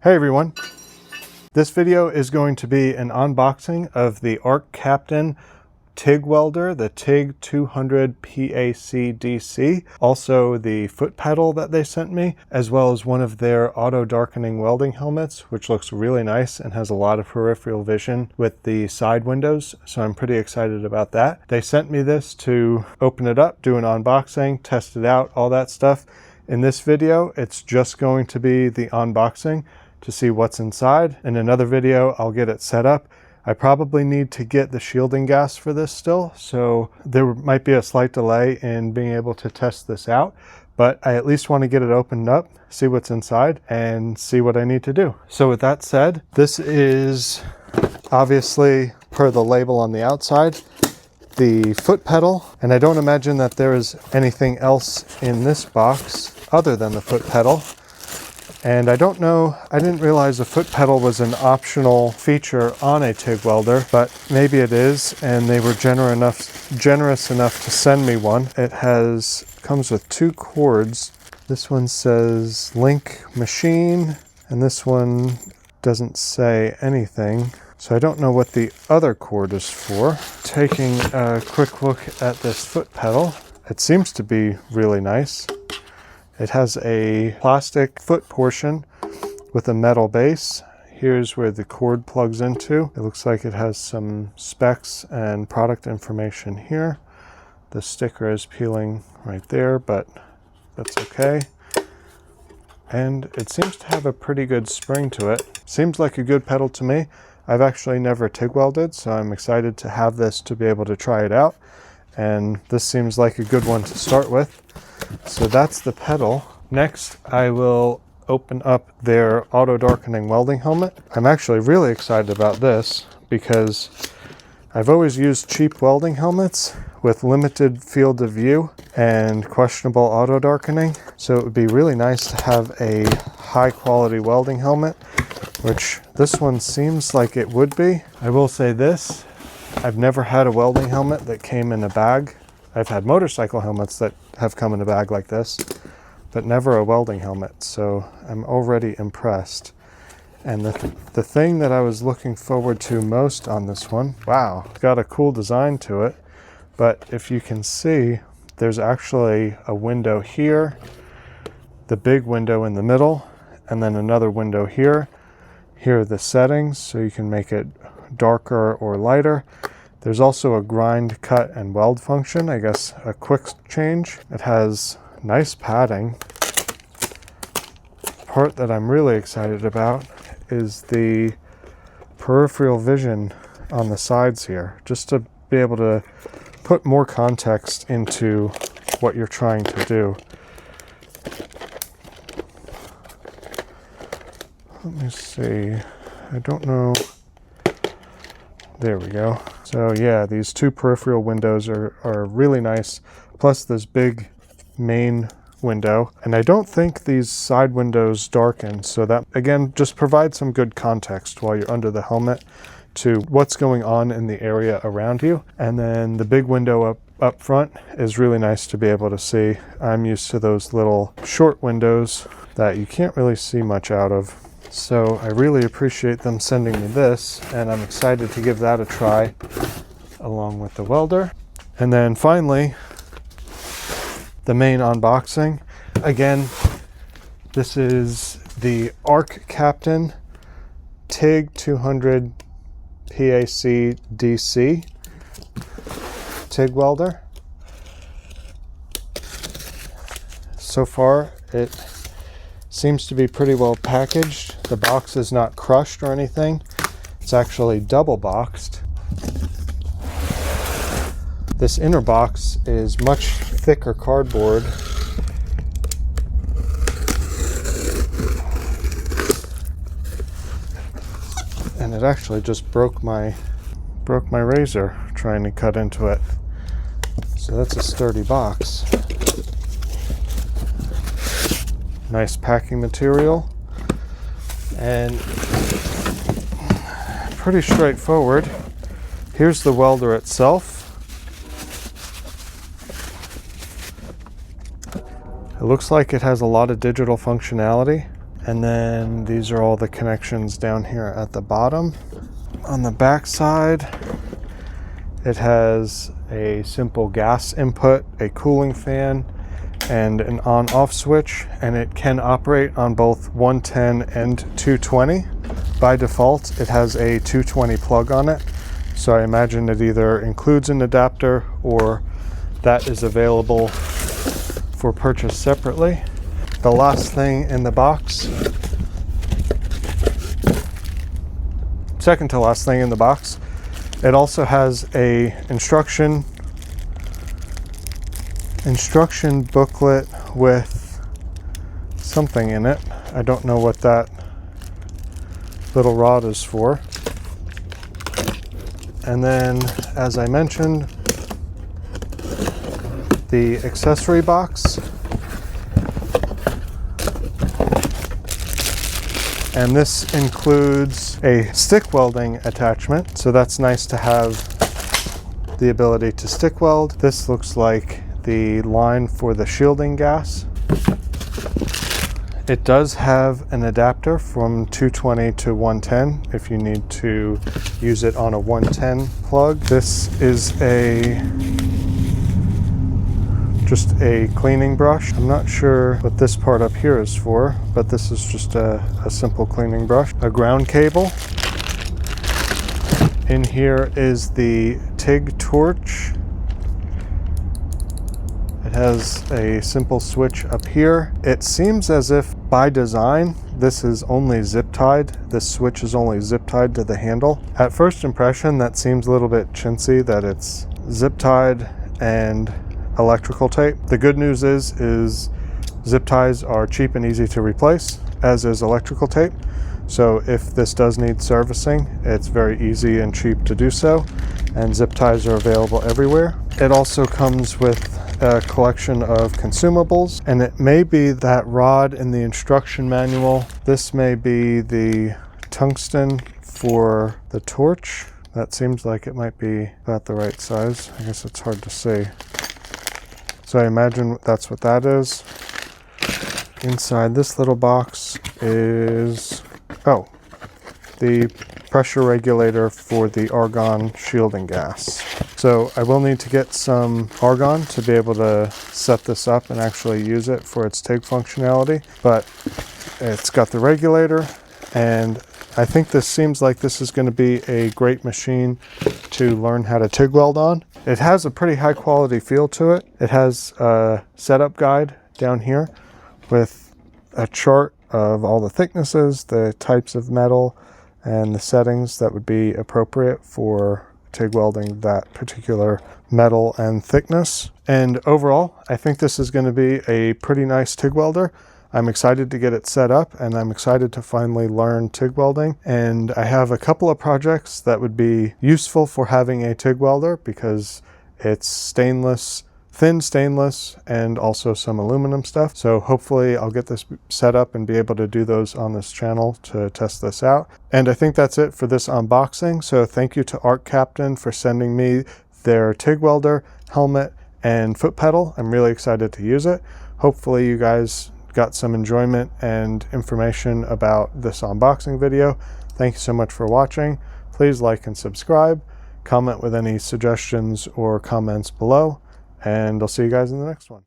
Hey everyone, this video is going to be an unboxing of the Arccaptain TIG Welder, the TIG200PACDC, also the foot pedal that they sent me, as well as one of their auto darkening welding helmets, which looks really nice and has a lot of peripheral vision with the side windows, so I'm pretty excited about that. They sent me this to open it up, do an unboxing, test it out, all that stuff. In this video, it's just going to be the unboxing to see what's inside. In another video, I'll get it set up. I probably need to get the shielding gas for this still, so there might be a slight delay in being able to test this out, but I at least want to get it opened up, see what's inside, and see what I need to do. So with that said, this is obviously, per the label on the outside, the foot pedal, and I don't imagine that there is anything else in this box other than the foot pedal. And I don't know, I didn't realize a foot pedal was an optional feature on a TIG welder, but maybe it is, and they were generous enough to send me one. It comes with two cords. This one says link machine, and this one doesn't say anything. So I don't know what the other cord is for. Taking a quick look at this foot pedal, it seems to be really nice. It has a plastic foot portion with a metal base. Here's where the cord plugs into. It looks like it has some specs and product information here. The sticker is peeling right there, but that's okay. And it seems to have a pretty good spring to it. Seems like a good pedal to me. I've actually never TIG welded, so I'm excited to have this to be able to try it out. And this seems like a good one to start with. So that's the pedal. Next, I will open up their auto darkening welding helmet. I'm actually really excited about this because I've always used cheap welding helmets with limited field of view and questionable auto darkening. So it would be really nice to have a high quality welding helmet, which this one seems like it would be. I will say this, I've never had a welding helmet that came in a bag. I've had motorcycle helmets that have come in a bag like this, but never a welding helmet, so I'm already impressed. And the thing that I was looking forward to most on this one, wow, it's got a cool design to it, but if you can see, there's actually a window here, the big window in the middle, and then another window here. Here are the settings, so you can make it darker or lighter. There's also a grind, cut, and weld function, I guess a quick change. It has nice padding. The part that I'm really excited about is the peripheral vision on the sides here, just to be able to put more context into what you're trying to do. Let me see, I don't know. There we go. So yeah, these two peripheral windows are really nice, plus this big main window. And I don't think these side windows darken, so that again just provides some good context while you're under the helmet to what's going on in the area around you. And then the big window up front is really nice to be able to see. I'm used to those little short windows that you can't really see much out of. So I really appreciate them sending me this, and I'm excited to give that a try along with the welder. And then finally, the main unboxing. Again, this is the Arccaptain TIG200PACDC Tig Welder. So far, it seems to be pretty well packaged. The box is not crushed or anything. It's actually double boxed. This inner box is much thicker cardboard. And it actually just broke my razor trying to cut into it. So that's a sturdy box. Nice packing material, and pretty straightforward. Here's the welder itself. It looks like it has a lot of digital functionality. And then these are all the connections down here at the bottom. On the back side, it has a simple gas input, a cooling fan, and an on-off switch, and it can operate on both 110 and 220. By default, it has a 220 plug on it, so I imagine it either includes an adapter or that is available for purchase separately. The last thing in the box, second to last thing in the box, it also has a instruction booklet with something in it. I don't know what that little rod is for. And then, as I mentioned, the accessory box. And this includes a stick welding attachment. So that's nice to have the ability to stick weld. This looks like the line for the shielding gas. It does have an adapter from 220 to 110 if you need to use it on a 110 plug. This is just a cleaning brush. I'm not sure what this part up here is for, but this is just a simple cleaning brush. A ground cable. In here is the TIG torch. It has a simple switch up here. It seems as if by design, this is only zip tied. This switch is only zip tied to the handle. At first impression, that seems a little bit chintzy that it's zip tied and electrical tape. The good news is zip ties are cheap and easy to replace, as is electrical tape. So if this does need servicing, it's very easy and cheap to do so, and zip ties are available everywhere. It also comes with a collection of consumables, and it may be that rod in the instruction manual. This may be the tungsten for the torch. That seems like it might be about the right size. I guess it's hard to see. So I imagine that's what that is. Inside this little box is, oh, the pressure regulator for the argon shielding gas. So I will need to get some argon to be able to set this up and actually use it for its TIG functionality, but it's got the regulator, and I think this seems like this is going to be a great machine to learn how to TIG weld on. It has a pretty high quality feel to it. It has a setup guide down here with a chart of all the thicknesses, the types of metal, and the settings that would be appropriate for TIG welding that particular metal and thickness. And overall, I think this is going to be a pretty nice TIG welder. I'm excited to get it set up, and I'm excited to finally learn TIG welding. And I have a couple of projects that would be useful for having a TIG welder because it's stainless, thin stainless, and also some aluminum stuff. So hopefully I'll get this set up and be able to do those on this channel to test this out. And I think that's it for this unboxing. So thank you to Arccaptain for sending me their TIG welder, helmet, and foot pedal. I'm really excited to use it. Hopefully you guys got some enjoyment and information about this unboxing video. Thank you so much for watching. Please like and subscribe. Comment with any suggestions or comments below, and I'll see you guys in the next one.